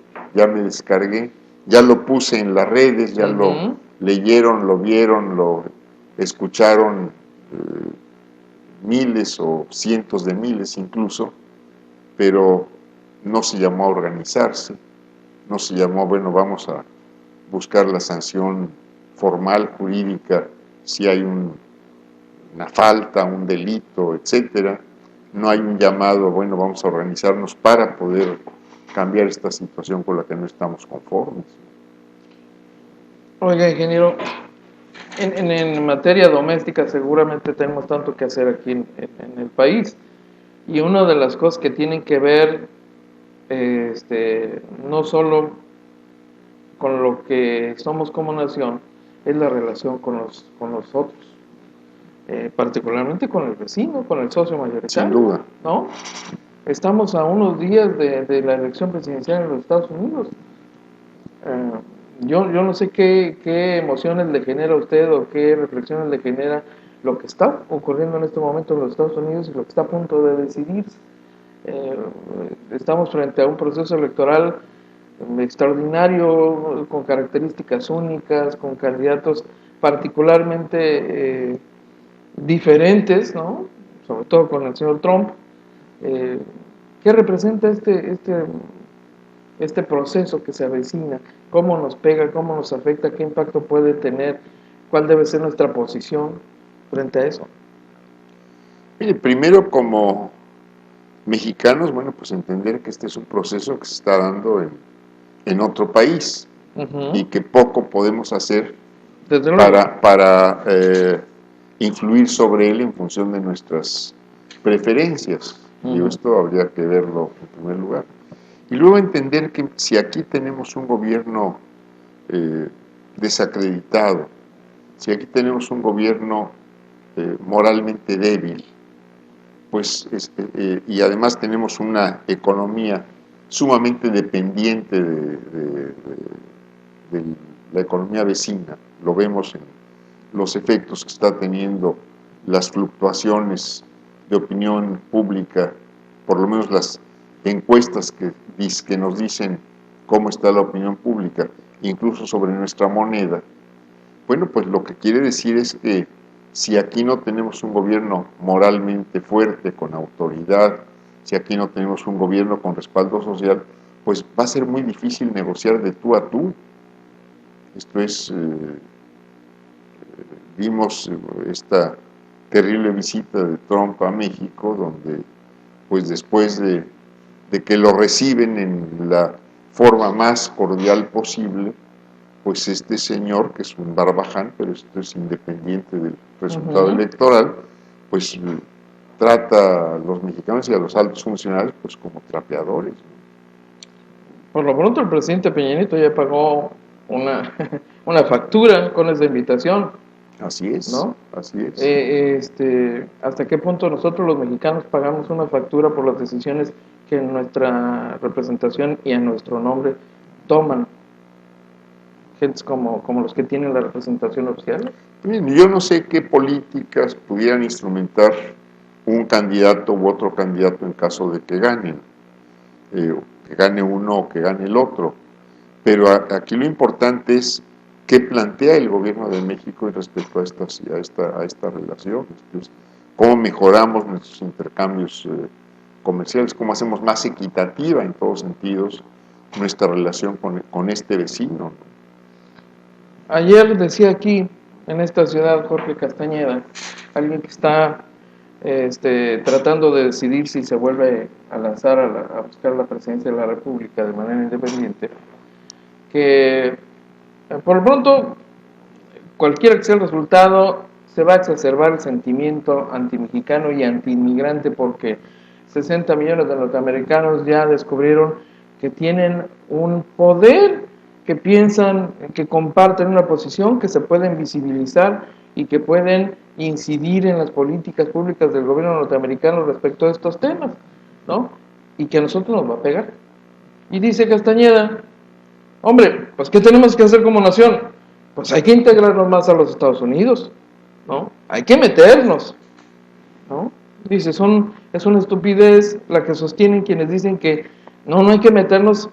descargué, ya lo puse en las redes, ya lo leyeron, lo vieron, lo escucharon miles o cientos de miles incluso, pero no se llamó a organizarse, no se llamó, bueno, vamos a buscar la sanción formal, jurídica, si hay una falta, un delito, etcétera. No hay un llamado, bueno, vamos a organizarnos para poder cambiar esta situación con la que no estamos conformes. Oiga, ingeniero, en materia doméstica seguramente tenemos tanto que hacer aquí en el país. Y una de las cosas que tienen que ver no solo con lo que somos como nación, es la relación con los otros. Particularmente con el vecino, con el socio mayoritario. Sin duda. ¿No? Estamos a unos días de la elección presidencial en los Estados Unidos. Yo no sé qué emociones le genera a usted o qué reflexiones le genera lo que está ocurriendo en este momento en los Estados Unidos y lo que está a punto de decidirse. Estamos frente a un proceso electoral extraordinario, con características únicas, con candidatos particularmente diferentes, ¿no? Sobre todo con el señor Trump. ¿Qué representa este proceso que se avecina? ¿Cómo nos pega? ¿Cómo nos afecta? ¿Qué impacto puede tener? ¿Cuál debe ser nuestra posición frente a eso? Mire, primero, como mexicanos, bueno, pues entender que este es un proceso que se está dando en otro país y que poco podemos hacer para influir sobre él en función de nuestras preferencias. Digo, esto habría que verlo en primer lugar. Y luego entender que si aquí tenemos un gobierno desacreditado, si aquí tenemos un gobierno moralmente débil, pues y además tenemos una economía sumamente dependiente de la economía vecina, lo vemos en los efectos que está teniendo las fluctuaciones de opinión pública, por lo menos las encuestas que nos dicen cómo está la opinión pública, incluso sobre nuestra moneda. Bueno, pues lo que quiere decir es que si aquí no tenemos un gobierno moralmente fuerte, con autoridad, si aquí no tenemos un gobierno con respaldo social, pues va a ser muy difícil negociar de tú a tú. Esto es, vimos esta terrible visita de Trump a México, donde pues después de que lo reciben en la forma más cordial posible, pues este señor, que es un barbaján, pero esto es independiente del resultado electoral, pues trata a los mexicanos y a los altos funcionarios pues como trapeadores, ¿no? Por lo pronto el presidente Peña Nieto ya pagó una, una factura con esa invitación, Así es, ¿no? así es. ¿Hasta qué punto nosotros los mexicanos pagamos una factura por las decisiones que en nuestra representación y en nuestro nombre toman gentes como los que tienen la representación oficial? Bien, yo no sé qué políticas pudieran instrumentar un candidato u otro candidato en caso de que ganen, que gane uno o que gane el otro, pero aquí lo importante es qué plantea el gobierno de México respecto a esta relación, pues, cómo mejoramos nuestros intercambios comerciales, cómo hacemos más equitativa en todos sentidos nuestra relación con este vecino. Ayer decía aquí, en esta ciudad, Jorge Castañeda, alguien que está tratando de decidir si se vuelve a lanzar a buscar la presidencia de la República de manera independiente, que por lo pronto, cualquiera que sea el resultado, se va a exacerbar el sentimiento antimexicano y antiinmigrante, porque 60 millones de norteamericanos ya descubrieron que tienen un poder, que piensan, que comparten una posición, que se pueden visibilizar y que pueden incidir en las políticas públicas del gobierno norteamericano respecto a estos temas, ¿no? Y que a nosotros nos va a pegar. Y dice Castañeda, hombre, pues ¿qué tenemos que hacer como nación? Pues hay que integrarnos más a los Estados Unidos, ¿no? Hay que meternos, ¿no? Dice, es una estupidez la que sostienen quienes dicen que no hay que meternos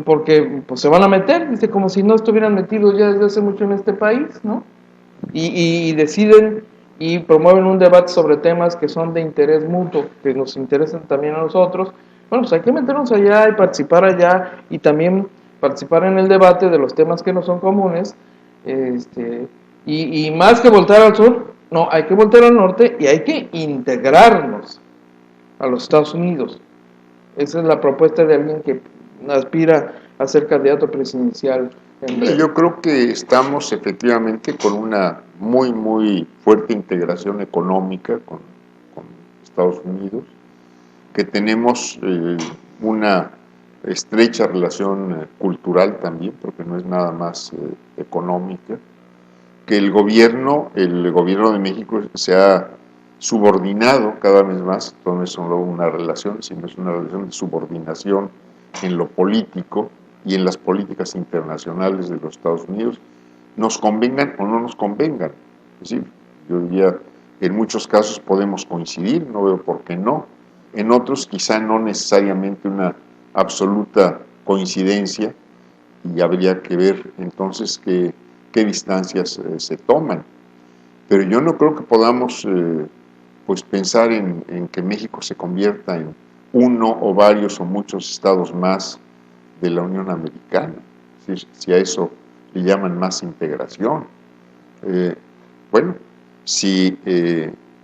porque pues, se van a meter, dice, como si no estuvieran metidos ya desde hace mucho en este país, ¿no? Y deciden y promueven un debate sobre temas que son de interés mutuo, que nos interesan también a nosotros. Bueno, pues hay que meternos allá y participar allá y también participar en el debate de los temas que no son comunes, y más que voltear al sur, no, hay que voltear al norte y hay que integrarnos a los Estados Unidos. Esa es la propuesta de alguien que aspira a ser candidato presidencial. Yo creo que estamos efectivamente con una muy, muy fuerte integración económica con Estados Unidos, que tenemos una estrecha relación cultural también, porque no es nada más económica, que el gobierno de México se ha subordinado cada vez más, no es solo una relación, sino es una relación de subordinación en lo político y en las políticas internacionales de los Estados Unidos, nos convengan o no nos convengan. Es decir, yo diría que en muchos casos podemos coincidir, no veo por qué no. En otros quizá no necesariamente una absoluta coincidencia, y habría que ver entonces qué distancias se toman. Pero yo no creo que podamos pues pensar en que México se convierta en uno o varios o muchos estados más de la Unión Americana, si a eso le llaman más integración. Bueno, si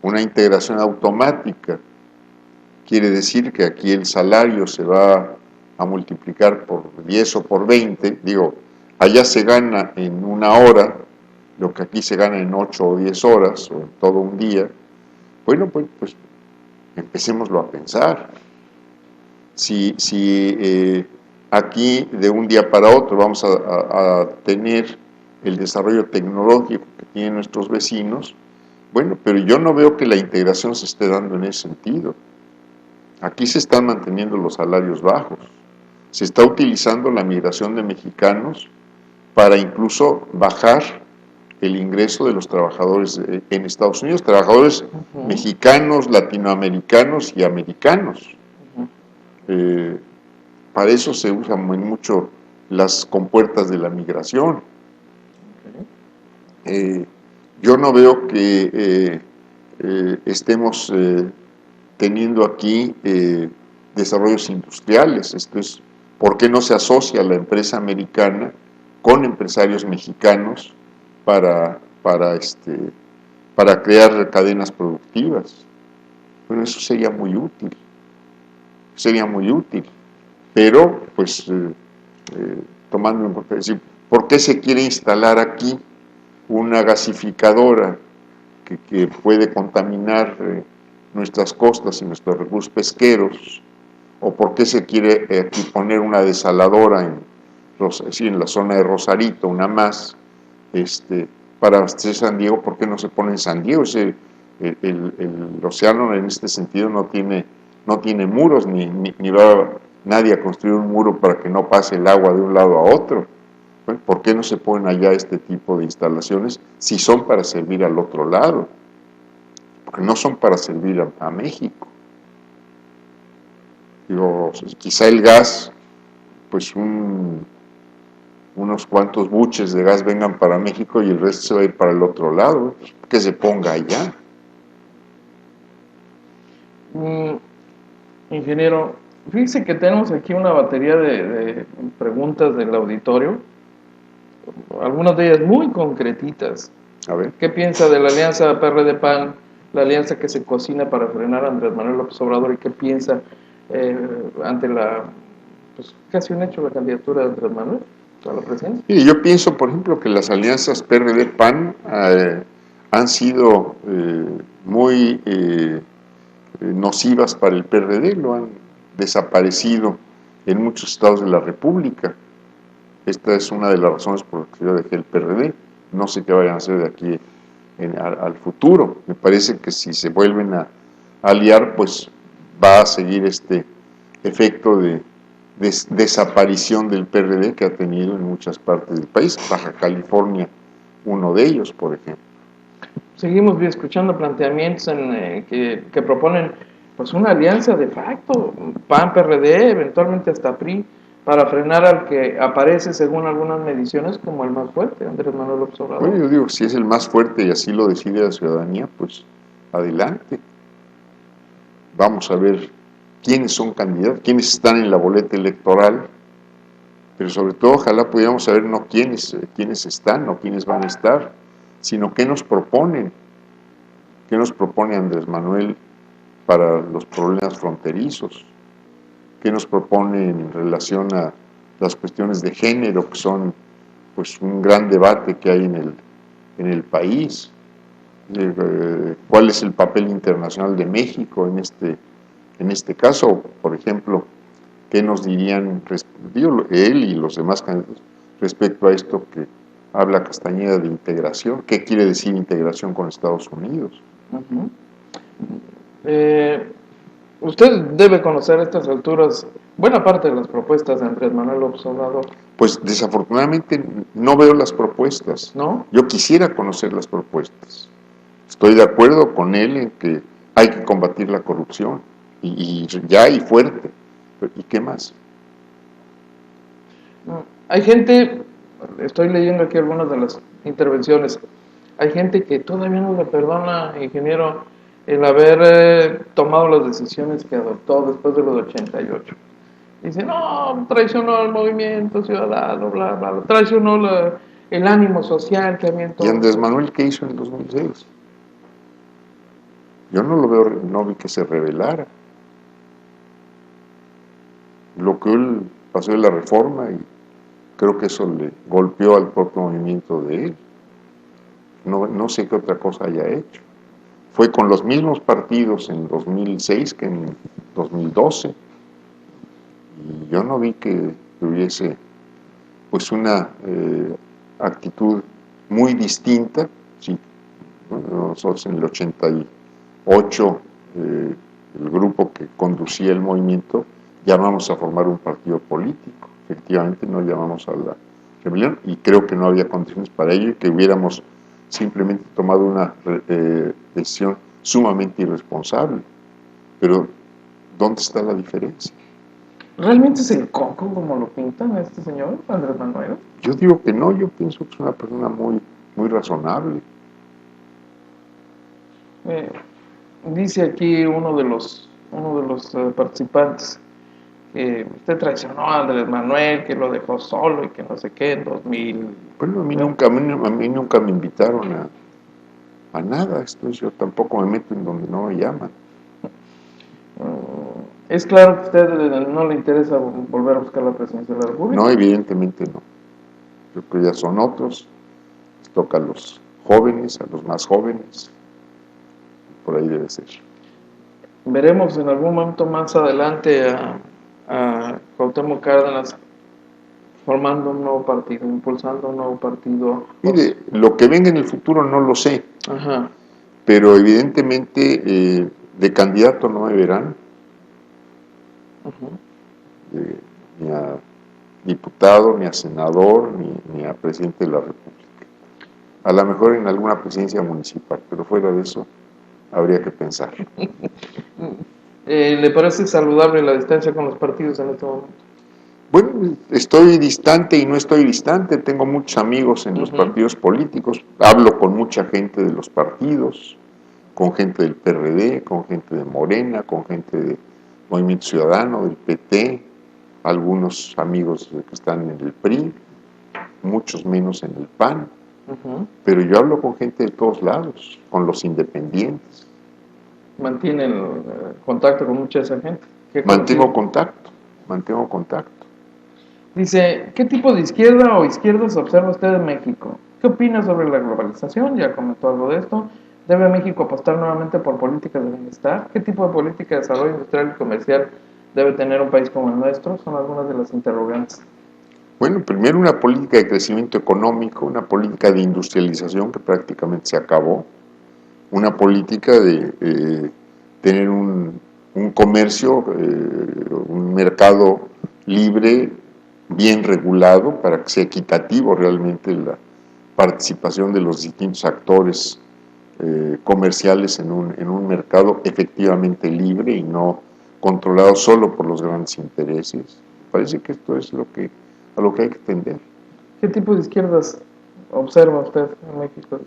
una integración automática quiere decir que aquí el salario se va a multiplicar por 10 o por 20, digo, allá se gana en una hora lo que aquí se gana en 8 o 10 horas o en todo un día, bueno, pues empecémoslo a pensar. Si aquí de un día para otro vamos a tener el desarrollo tecnológico que tienen nuestros vecinos, bueno, pero yo no veo que la integración se esté dando en ese sentido. Aquí se están manteniendo los salarios bajos, se está utilizando la migración de mexicanos para incluso bajar el ingreso de los trabajadores en Estados Unidos, trabajadores mexicanos, latinoamericanos y americanos. Para eso se usan muy mucho las compuertas de la migración. Yo no veo que estemos teniendo aquí desarrollos industriales. Esto es, ¿por qué no se asocia la empresa americana con empresarios mexicanos para crear cadenas productivas? Bueno, eso sería muy útil. Pero, pues, tomando en cuenta, decir, ¿por qué se quiere instalar aquí una gasificadora que puede contaminar nuestras costas y nuestros recursos pesqueros? o por qué se quiere aquí poner una desaladora en la zona de Rosarito, una más, para abastecer San Diego. ¿Por qué no se pone en San Diego? El océano en este sentido no tiene muros, ni va nadie a construir un muro para que no pase el agua de un lado a otro. Bueno, ¿por qué no se ponen allá este tipo de instalaciones si son para servir al otro lado? Porque no son para servir a México. Digo, quizá el gas, pues unos cuantos buches de gas vengan para México y el resto se va a ir para el otro lado, que se ponga allá. Ingeniero, fíjese que tenemos aquí una batería de preguntas del auditorio, algunas de ellas muy concretitas. A ver. ¿Qué piensa de la alianza PRD-PAN, la alianza que se cocina para frenar a Andrés Manuel López Obrador, y qué piensa ante pues casi un hecho la candidatura de Andrés Manuel a la presidencia? Sí, yo pienso, por ejemplo, que las alianzas PRD-PAN han sido muy nocivas para el PRD, lo han desaparecido en muchos estados de la República. Esta es una de las razones por las que yo dejé el PRD. No sé qué vayan a hacer de aquí al futuro. Me parece que si se vuelven a aliar, pues va a seguir este efecto de desaparición del PRD que ha tenido en muchas partes del país. Baja California, uno de ellos, por ejemplo. Seguimos escuchando planteamientos que proponen pues una alianza de facto, PAN-PRD, eventualmente hasta PRI, para frenar al que aparece, según algunas mediciones, como el más fuerte, Andrés Manuel López Obrador. Bueno, yo digo, si es el más fuerte y así lo decide la ciudadanía, pues adelante. Vamos a ver quiénes son candidatos, quiénes están en la boleta electoral, pero sobre todo ojalá pudiéramos saber no quiénes están o quiénes van a estar, sino qué nos proponen. ¿Qué nos propone Andrés Manuel para los problemas fronterizos? ¿Qué nos propone en relación a las cuestiones de género, que son pues un gran debate que hay en el país? ¿Cuál es el papel internacional de México en este caso? Por ejemplo, ¿qué nos dirían él y los demás candidatos respecto a esto que habla Castañeda de integración? ¿Qué quiere decir integración con Estados Unidos? Usted debe conocer a estas alturas buena parte de las propuestas de Andrés Manuel López Obrador. Pues desafortunadamente no veo las propuestas. ¿No? Yo quisiera conocer las propuestas. Estoy de acuerdo con él en que hay que combatir la corrupción y fuerte. ¿Y qué más? Hay gente, estoy leyendo aquí algunas de las intervenciones, hay gente que todavía no le perdona, ingeniero, el haber tomado las decisiones que adoptó después de los 88. Dice, no, traicionó al movimiento ciudadano, bla, bla, bla, traicionó el ánimo social que había en todo. ¿Y Andrés Manuel qué hizo en 2006? Yo no lo veo, no vi que se rebelara. Lo que él pasó de la reforma, y creo que eso le golpeó al propio movimiento de él. No sé qué otra cosa haya hecho. Fue con los mismos partidos en 2006 que en 2012. Y yo no vi que tuviese pues una actitud muy distinta. Sí, nosotros en el 88, el grupo que conducía el movimiento, llamamos a formar un partido político. Efectivamente no llamamos a la rebelión y creo que no había condiciones para ello y que hubiéramos simplemente tomado una decisión sumamente irresponsable. Pero, ¿dónde está la diferencia? ¿Realmente es el coco como lo pintan a este señor, Andrés Manuel? Yo digo que no, yo pienso que es una persona muy, muy razonable. Dice aquí uno de los participantes que usted traicionó a Andrés Manuel, que lo dejó solo y que no sé qué en 2000. Bueno, a mí nunca me invitaron a nada. Yo tampoco me meto en donde no me llaman. Es claro que a usted no le interesa volver a buscar la presidencia de la República. No, evidentemente no. Yo creo que ya son otros. Les toca a los jóvenes, a los más jóvenes. Por ahí debe ser. Veremos en algún momento más adelante a a Cuauhtémoc Cárdenas formando un nuevo partido, impulsando un nuevo partido? Mire, lo que venga en el futuro no lo sé, Ajá. pero evidentemente de candidato no me verán, ni a diputado, ni a senador, ni a presidente de la República. A lo mejor en alguna presidencia municipal, pero fuera de eso habría que pensar. ¿Le parece saludable la distancia con los partidos en este momento? Bueno, estoy distante y no estoy distante, tengo muchos amigos en los partidos políticos, hablo con mucha gente de los partidos, con gente del PRD, con gente de Morena, con gente del Movimiento Ciudadano, del PT, algunos amigos que están en el PRI, muchos menos en el PAN, pero yo hablo con gente de todos lados, con los independientes. ¿Mantienen contacto con mucha de esa gente? Mantengo contacto. Dice, ¿qué tipo de izquierda o izquierdas observa usted en México? ¿Qué opina sobre la globalización? Ya comentó algo de esto. ¿Debe México apostar nuevamente por políticas de bienestar? ¿Qué tipo de política de desarrollo industrial y comercial debe tener un país como el nuestro? Son algunas de las interrogantes. Bueno, primero una política de crecimiento económico, una política de industrialización que prácticamente se acabó, una política de tener un comercio, un mercado libre, bien regulado, para que sea equitativo realmente la participación de los distintos actores comerciales en un mercado efectivamente libre y no controlado solo por los grandes intereses. Parece que esto es a lo que hay que tender. ¿Qué tipo de izquierdas observa usted en México?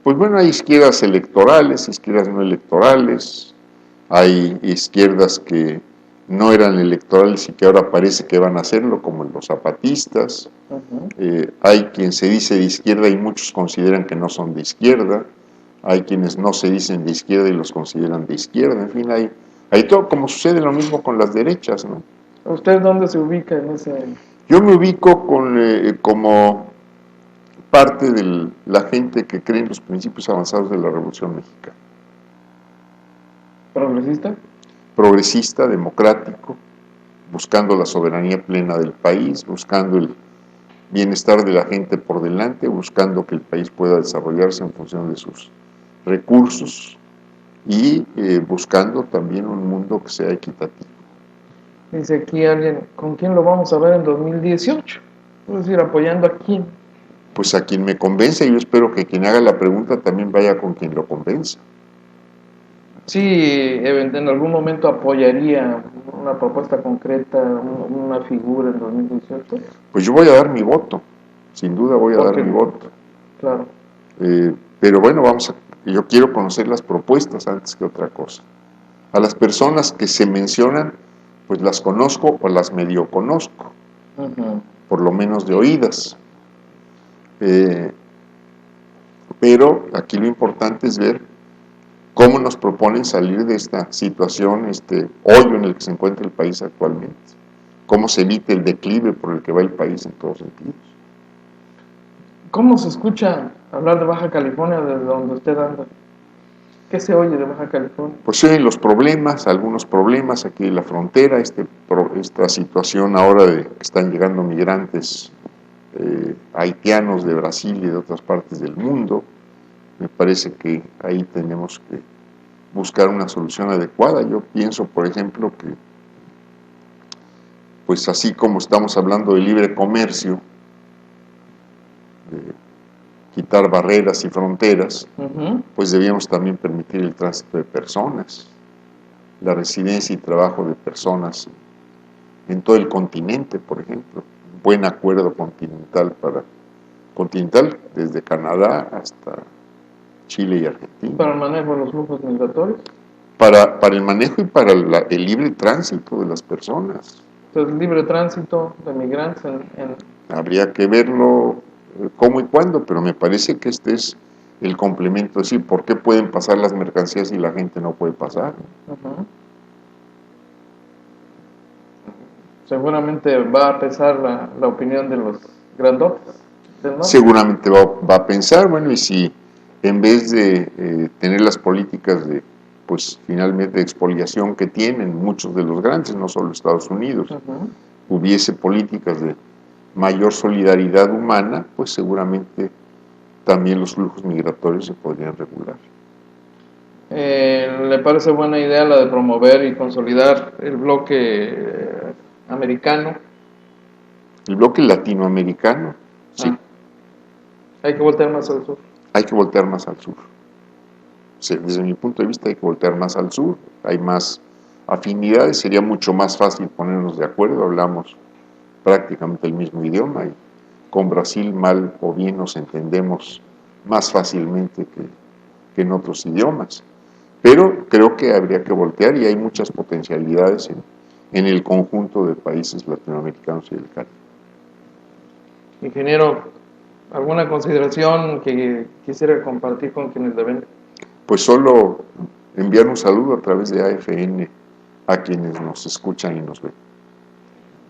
Pues bueno, hay izquierdas electorales, izquierdas no electorales, hay izquierdas que no eran electorales y que ahora parece que van a hacerlo, como los zapatistas. Hay quien se dice de izquierda y muchos consideran que no son de izquierda. Hay quienes no se dicen de izquierda y los consideran de izquierda. En fin, hay todo, como sucede lo mismo con las derechas, ¿no? ¿Usted dónde se ubica en ese...? Yo me ubico como parte de la gente que cree en los principios avanzados de la Revolución Mexicana. ¿Progresista? Progresista, democrático, buscando la soberanía plena del país, buscando el bienestar de la gente por delante, buscando que el país pueda desarrollarse en función de sus recursos y buscando también un mundo que sea equitativo. Dice aquí alguien, ¿con quién lo vamos a ver en 2018? Es decir, ¿apoyando a quién? Pues a quien me convence. Yo espero que quien haga la pregunta también vaya con quien lo convenza. Sí, en algún momento apoyaría una propuesta concreta, una figura en 2018. Pues yo voy a dar mi voto, sin duda voy a dar mi voto. Claro. Pero bueno, yo quiero conocer las propuestas antes que otra cosa. A las personas que se mencionan, pues las conozco o las medio conozco, por lo menos de oídas. Pero aquí lo importante es ver cómo nos proponen salir de esta situación, este hoyo en el que se encuentra el país actualmente, cómo se evite el declive por el que va el país en todos sentidos. ¿Cómo se escucha hablar de Baja California desde donde usted anda? ¿Qué se oye de Baja California? Pues se oyen los problemas, algunos problemas aquí en la frontera, esta situación ahora de que están llegando migrantes haitianos de Brasil y de otras partes del mundo. Me parece que ahí tenemos que buscar una solución adecuada. Yo pienso, por ejemplo, que pues así como estamos hablando de libre comercio, de quitar barreras y fronteras, pues debíamos también permitir el tránsito de personas, la residencia y trabajo de personas en todo el continente, por ejemplo. Un buen acuerdo continental desde Canadá hasta Chile y Argentina. ¿Para el manejo de los flujos migratorios? Para el manejo y para el libre tránsito de las personas. Entonces, libre tránsito de migrantes Habría que verlo cómo y cuándo, pero me parece que este es el complemento, es decir, ¿por qué pueden pasar las mercancías y la gente no puede pasar? Seguramente va a pesar la opinión de los grandotes del norte. Seguramente va a pensar, bueno, y si en vez de tener las políticas de pues finalmente de expoliación que tienen muchos de los grandes, no solo Estados Unidos, hubiese políticas de mayor solidaridad humana, pues seguramente también los flujos migratorios se podrían regular. ¿Le parece buena idea la de promover y consolidar el bloque americano? El bloque latinoamericano, sí. Hay que voltear más al sur. Hay que voltear más al sur. Sí, desde mi punto de vista hay que voltear más al sur, hay más afinidades, sería mucho más fácil ponernos de acuerdo, hablamos prácticamente el mismo idioma y con Brasil mal o bien nos entendemos más fácilmente que en otros idiomas. Pero creo que habría que voltear y hay muchas potencialidades en el conjunto de países latinoamericanos y del Caribe. Ingeniero, ¿alguna consideración que quisiera compartir con quienes la ven? Pues solo enviar un saludo a través de AFN a quienes nos escuchan y nos ven.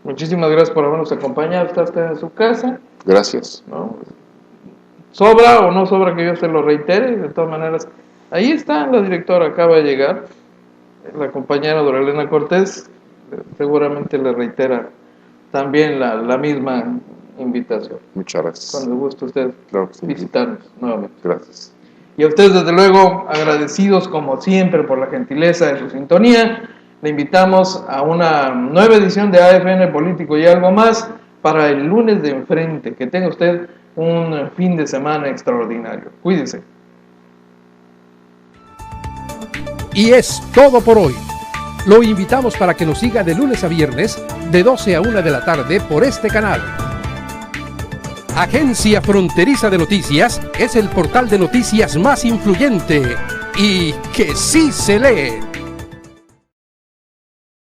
Muchísimas gracias por habernos acompañado. Está usted en su casa. Gracias. ¿No? Sobra o no sobra que yo se lo reitere, de todas maneras. Ahí está la directora, acaba de llegar, la compañera Doralena Cortés, seguramente le reitera también la misma invitación. Muchas gracias. Cuando guste usted visitarnos nuevamente. Gracias. Y a ustedes, desde luego, agradecidos como siempre por la gentileza de su sintonía. Le invitamos a una nueva edición de AFN Político y algo más para el lunes de enfrente. Que tenga usted un fin de semana extraordinario. Cuídese. Y es todo por hoy. Lo invitamos para que nos siga de lunes a viernes, de 12 a 1 de la tarde por este canal. Agencia Fronteriza de Noticias es el portal de noticias más influyente y que sí se lee.